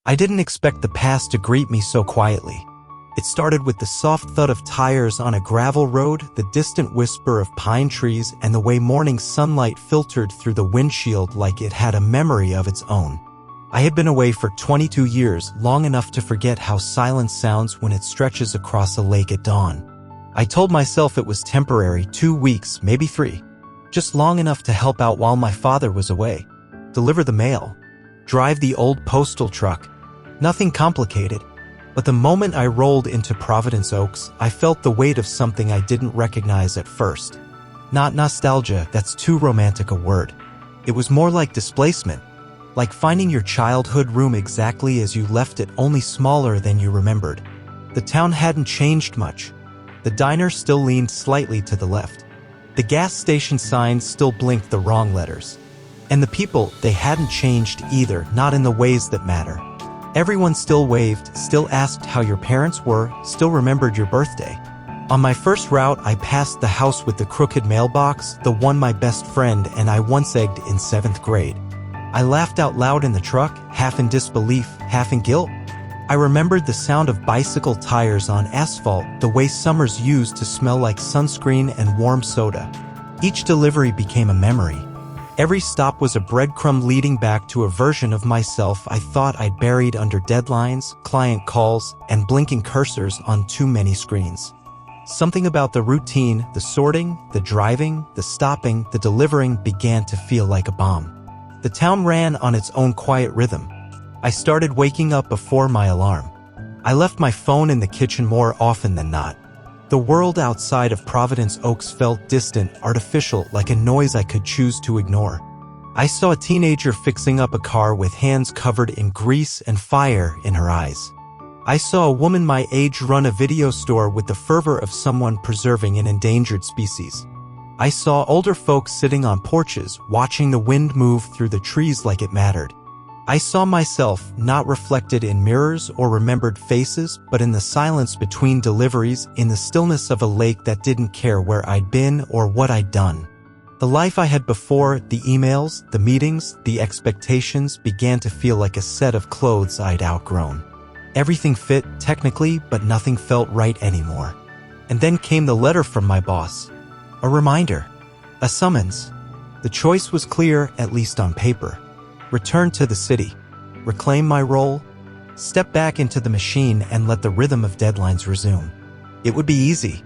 I didn't expect the past to greet me so quietly. It started with the soft thud of tires on a gravel road, the distant whisper of pine trees, and the way morning sunlight filtered through the windshield like it had a memory of its own. I had been away for 22 years, long enough to forget how silence sounds when it stretches across a lake at dawn. I told myself it was temporary, 2 weeks, maybe 3. Just long enough to help out while my father was away. Deliver the mail. Drive the old postal truck. Nothing complicated. But the moment I rolled into Providence Oaks, I felt the weight of something I didn't recognize at first. Not nostalgia, that's too romantic a word. It was more like displacement. Like finding your childhood room exactly as you left it, only smaller than you remembered. The town hadn't changed much. The diner still leaned slightly to the left. The gas station signs still blinked the wrong letters. And the people, they hadn't changed either, not in the ways that matter. Everyone still waved, still asked how your parents were, still remembered your birthday. On my first route, I passed the house with the crooked mailbox, the one my best friend and I once egged in 7th grade. I laughed out loud in the truck, half in disbelief, half in guilt. I remembered the sound of bicycle tires on asphalt, the way summers used to smell like sunscreen and warm soda. Each delivery became a memory. Every stop was a breadcrumb leading back to a version of myself I thought I'd buried under deadlines, client calls, and blinking cursors on too many screens. Something about the routine, the sorting, the driving, the stopping, the delivering began to feel like a bomb. The town ran on its own quiet rhythm. I started waking up before my alarm. I left my phone in the kitchen more often than not. The world outside of Providence Oaks felt distant, artificial, like a noise I could choose to ignore. I saw a teenager fixing up a car with hands covered in grease and fire in her eyes. I saw a woman my age run a video store with the fervor of someone preserving an endangered species. I saw older folks sitting on porches, watching the wind move through the trees like it mattered. I saw myself, not reflected in mirrors or remembered faces, but in the silence between deliveries, in the stillness of a lake that didn't care where I'd been or what I'd done. The life I had before, the emails, the meetings, the expectations, began to feel like a set of clothes I'd outgrown. Everything fit, technically, but nothing felt right anymore. And then came the letter from my boss. A reminder. A summons. The choice was clear, at least on paper. Return to the city, reclaim my role, step back into the machine and let the rhythm of deadlines resume. It would be easy,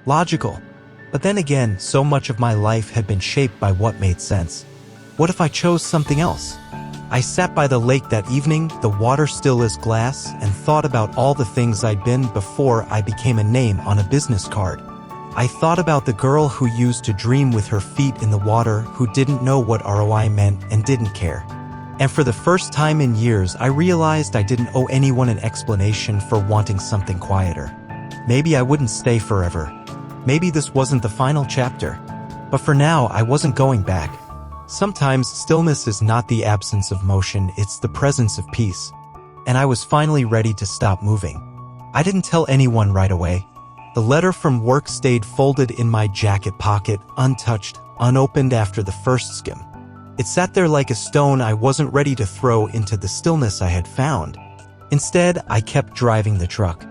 logical, but then again, so much of my life had been shaped by what made sense. What if I chose something else? I sat by the lake that evening, the water still as glass, and thought about all the things I'd been before I became a name on a business card. I thought about the girl who used to dream with her feet in the water, who didn't know what ROI meant and didn't care. And for the first time in years, I realized I didn't owe anyone an explanation for wanting something quieter. Maybe I wouldn't stay forever. Maybe this wasn't the final chapter. But for now, I wasn't going back. Sometimes stillness is not the absence of motion, it's the presence of peace. And I was finally ready to stop moving. I didn't tell anyone right away. The letter from work stayed folded in my jacket pocket, untouched, unopened after the first skim. It sat there like a stone I wasn't ready to throw into the stillness I had found. Instead, I kept driving the truck.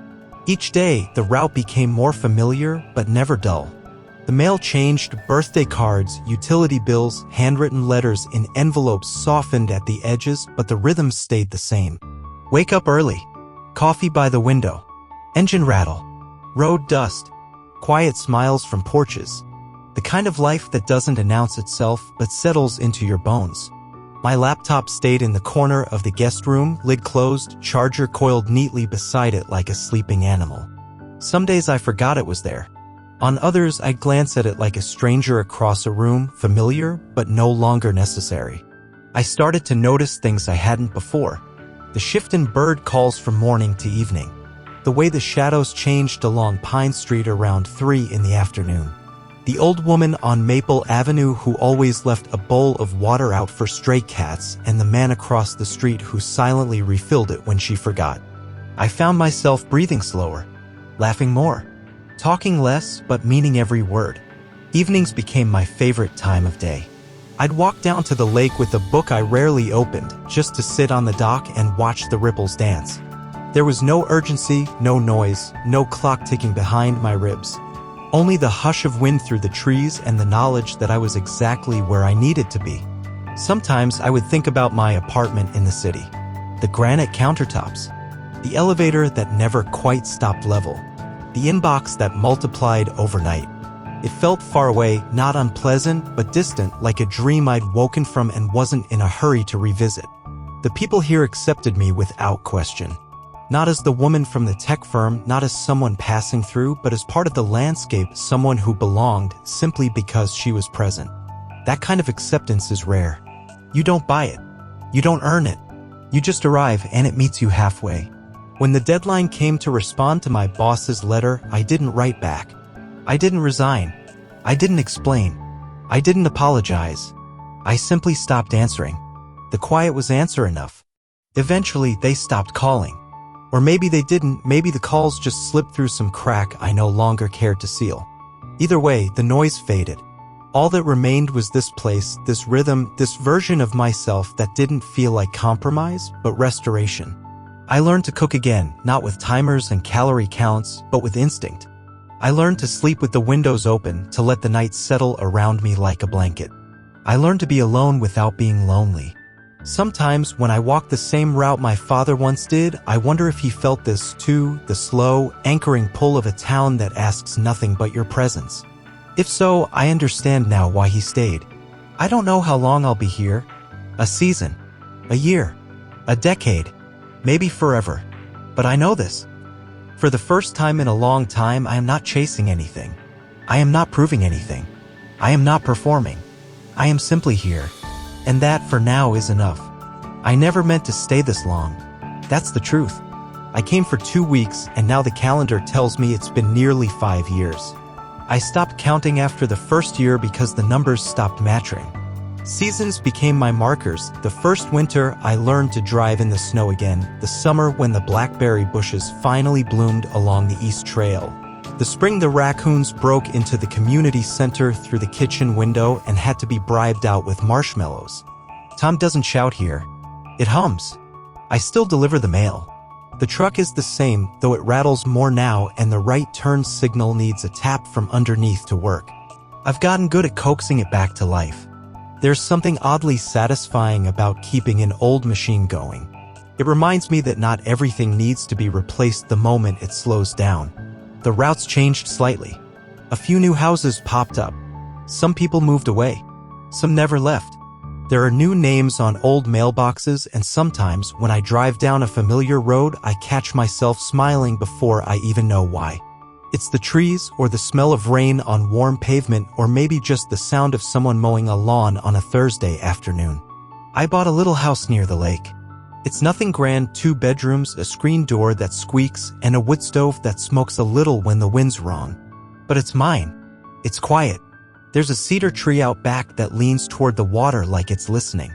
Each day, the route became more familiar, but never dull. The mail changed, birthday cards, utility bills, handwritten letters in envelopes softened at the edges, but the rhythm stayed the same. Wake up early. Coffee by the window. Engine rattle. Road dust. Quiet smiles from porches. The kind of life that doesn't announce itself but settles into your bones. My laptop stayed in the corner of the guest room, lid closed, charger coiled neatly beside it like a sleeping animal. Some days I forgot it was there. On others, I'd glance at it like a stranger across a room, familiar but no longer necessary. I started to notice things I hadn't before. The shift in bird calls from morning to evening. The way the shadows changed along Pine Street around 3 in the afternoon. The old woman on Maple Avenue who always left a bowl of water out for stray cats, and the man across the street who silently refilled it when she forgot. I found myself breathing slower, laughing more, talking less but meaning every word. Evenings became my favorite time of day. I'd walk down to the lake with a book I rarely opened, just to sit on the dock and watch the ripples dance. There was no urgency, no noise, no clock ticking behind my ribs. Only the hush of wind through the trees and the knowledge that I was exactly where I needed to be. Sometimes I would think about my apartment in the city. The granite countertops. The elevator that never quite stopped level. The inbox that multiplied overnight. It felt far away, not unpleasant, but distant, like a dream I'd woken from and wasn't in a hurry to revisit. The people here accepted me without question. Not as the woman from the tech firm, not as someone passing through, but as part of the landscape, someone who belonged simply because she was present. That kind of acceptance is rare. You don't buy it. You don't earn it. You just arrive and it meets you halfway. When the deadline came to respond to my boss's letter, I didn't write back. I didn't resign. I didn't explain. I didn't apologize. I simply stopped answering. The quiet was answer enough. Eventually, they stopped calling. Or maybe they didn't, maybe the calls just slipped through some crack I no longer cared to seal. Either way, the noise faded. All that remained was this place, this rhythm, this version of myself that didn't feel like compromise, but restoration. I learned to cook again, not with timers and calorie counts, but with instinct. I learned to sleep with the windows open, to let the night settle around me like a blanket. I learned to be alone without being lonely. Sometimes, when I walk the same route my father once did, I wonder if he felt this too, the slow, anchoring pull of a town that asks nothing but your presence. If so, I understand now why he stayed. I don't know how long I'll be here. A season. A year. A decade. Maybe forever. But I know this. For the first time in a long time, I am not chasing anything. I am not proving anything. I am not performing. I am simply here. And that, for now, is enough. I never meant to stay this long. That's the truth. I came for 2 weeks, and now the calendar tells me it's been nearly 5 years. I stopped counting after the first year because the numbers stopped matching. Seasons became my markers. The first winter, I learned to drive in the snow again. The summer, when the blackberry bushes finally bloomed along the East Trail. The spring, the raccoons broke into the community center through the kitchen window and had to be bribed out with marshmallows. Tom doesn't shout here. It hums. I still deliver the mail. The truck is the same, though it rattles more now, and the right turn signal needs a tap from underneath to work. I've gotten good at coaxing it back to life. There's something oddly satisfying about keeping an old machine going. It reminds me that not everything needs to be replaced the moment it slows down. The routes changed slightly. A few new houses popped up. Some people moved away. Some never left. There are new names on old mailboxes, and sometimes, when I drive down a familiar road, I catch myself smiling before I even know why. It's the trees, or the smell of rain on warm pavement, or maybe just the sound of someone mowing a lawn on a Thursday afternoon. I bought a little house near the lake. It's nothing grand, 2 bedrooms, a screen door that squeaks, and a wood stove that smokes a little when the wind's wrong. But it's mine. It's quiet. There's a cedar tree out back that leans toward the water like it's listening.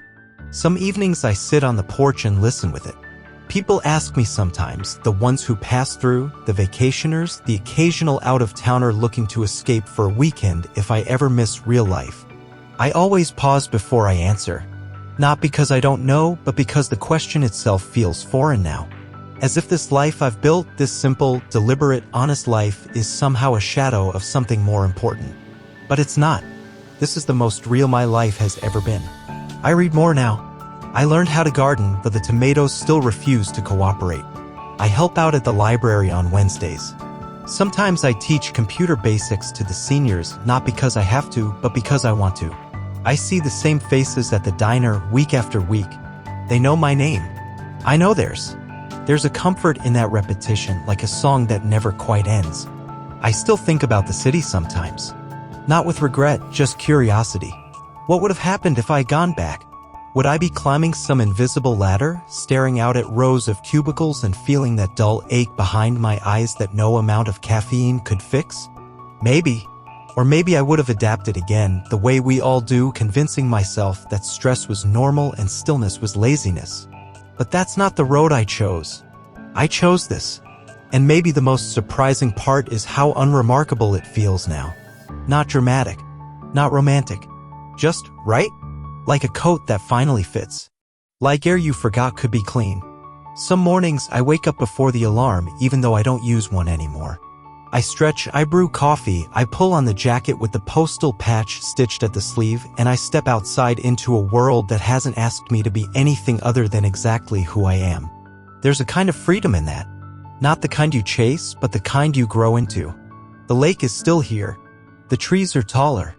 Some evenings I sit on the porch and listen with it. People ask me sometimes, the ones who pass through, the vacationers, the occasional out-of-towner looking to escape for a weekend, if I ever miss real life. I always pause before I answer. Not because I don't know, but because the question itself feels foreign now. As if this life I've built, this simple, deliberate, honest life, is somehow a shadow of something more important. But it's not. This is the most real my life has ever been. I read more now. I learned how to garden, but the tomatoes still refuse to cooperate. I help out at the library on Wednesdays. Sometimes I teach computer basics to the seniors, not because I have to, but because I want to. I see the same faces at the diner week after week. They know my name. I know theirs. There's a comfort in that repetition, like a song that never quite ends. I still think about the city sometimes. Not with regret, just curiosity. What would have happened if I had gone back? Would I be climbing some invisible ladder, staring out at rows of cubicles and feeling that dull ache behind my eyes that no amount of caffeine could fix? Maybe. Or maybe I would have adapted again, the way we all do, convincing myself that stress was normal and stillness was laziness. But that's not the road I chose. I chose this. And maybe the most surprising part is how unremarkable it feels now. Not dramatic. Not romantic. Just right? Like a coat that finally fits. Like air you forgot could be clean. Some mornings I wake up before the alarm even though I don't use one anymore. I stretch, I brew coffee, I pull on the jacket with the postal patch stitched at the sleeve, and I step outside into a world that hasn't asked me to be anything other than exactly who I am. There's a kind of freedom in that. Not the kind you chase, but the kind you grow into. The lake is still here. The trees are taller.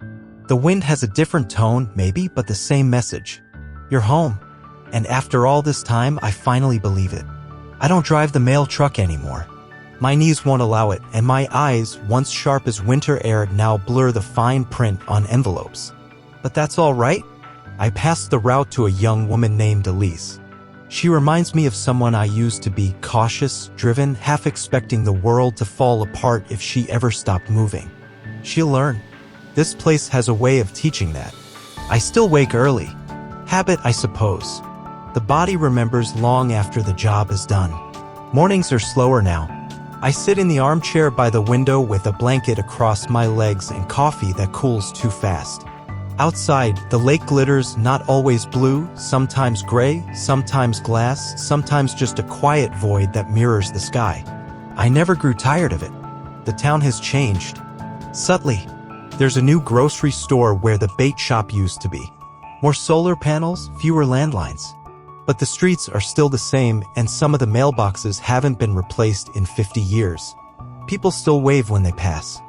The wind has a different tone, maybe, but the same message. You're home. And after all this time, I finally believe it. I don't drive the mail truck anymore. My knees won't allow it, and my eyes, once sharp as winter air, now blur the fine print on envelopes. But that's all right. I passed the route to a young woman named Elise. She reminds me of someone I used to be, cautious, driven, half expecting the world to fall apart if she ever stopped moving. She'll learn. This place has a way of teaching that. I still wake early. Habit, I suppose. The body remembers long after the job is done. Mornings are slower now. I sit in the armchair by the window with a blanket across my legs and coffee that cools too fast. Outside, the lake glitters, not always blue, sometimes gray, sometimes glass, sometimes just a quiet void that mirrors the sky. I never grew tired of it. The town has changed. Subtly. There's a new grocery store where the bait shop used to be. More solar panels, fewer landlines. But the streets are still the same, and some of the mailboxes haven't been replaced in 50 years. People still wave when they pass.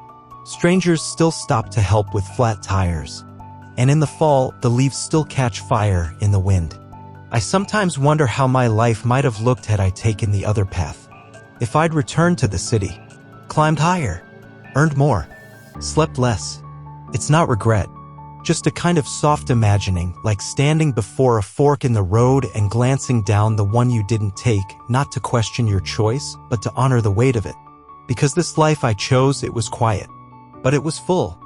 Strangers still stop to help with flat tires. And in the fall, the leaves still catch fire in the wind. I sometimes wonder how my life might have looked had I taken the other path. If I'd returned to the city, climbed higher, earned more, slept less. It's not regret. Just a kind of soft imagining, like standing before a fork in the road and glancing down the one you didn't take, not to question your choice, but to honor the weight of it. Because this life I chose, it was quiet. But it was full.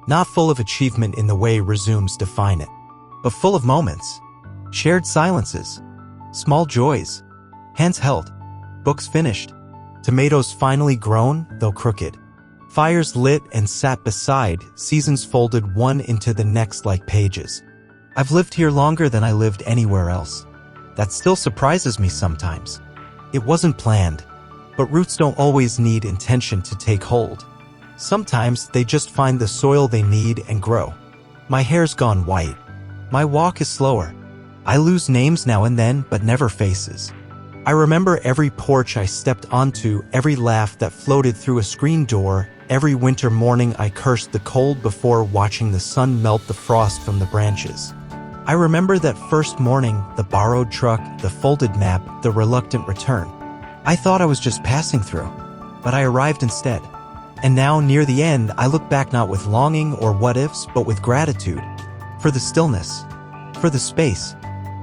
Not full of achievement in the way resumes define it, but full of moments. Shared silences. Small joys. Hands held. Books finished. Tomatoes finally grown, though crooked. Fires lit and sat beside, seasons folded one into the next like pages. I've lived here longer than I lived anywhere else. That still surprises me sometimes. It wasn't planned, but roots don't always need intention to take hold. Sometimes they just find the soil they need and grow. My hair's gone white. My walk is slower. I lose names now and then, but never faces. I remember every porch I stepped onto, every laugh that floated through a screen door, every winter morning I cursed the cold before watching the sun melt the frost from the branches. I remember that first morning, the borrowed truck, the folded map, the reluctant return. I thought I was just passing through, but I arrived instead. And now, near the end, I look back not with longing or what-ifs, but with gratitude. For the stillness. For the space.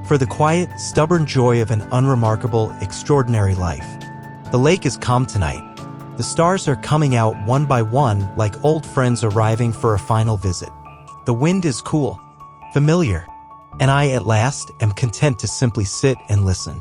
For the quiet, stubborn joy of an unremarkable, extraordinary life. The lake is calm tonight. The stars are coming out one by one like old friends arriving for a final visit. The wind is cool, familiar, and I, at last, am content to simply sit and listen.